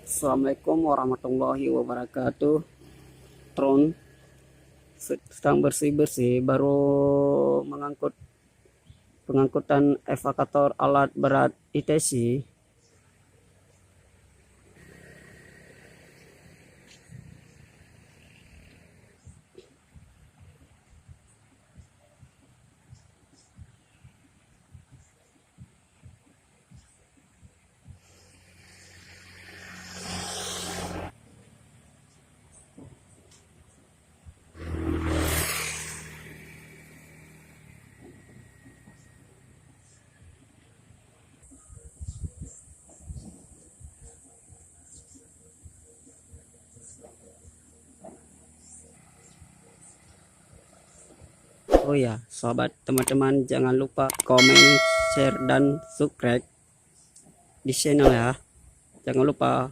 Assalamualaikum warahmatullahi wabarakatuh. Tron sedang bersih-bersih, baru mengangkut pengangkutan evakator alat berat ITC. Oh ya, sahabat teman-teman, jangan lupa komen, share, dan subscribe di channel ya. Jangan lupa.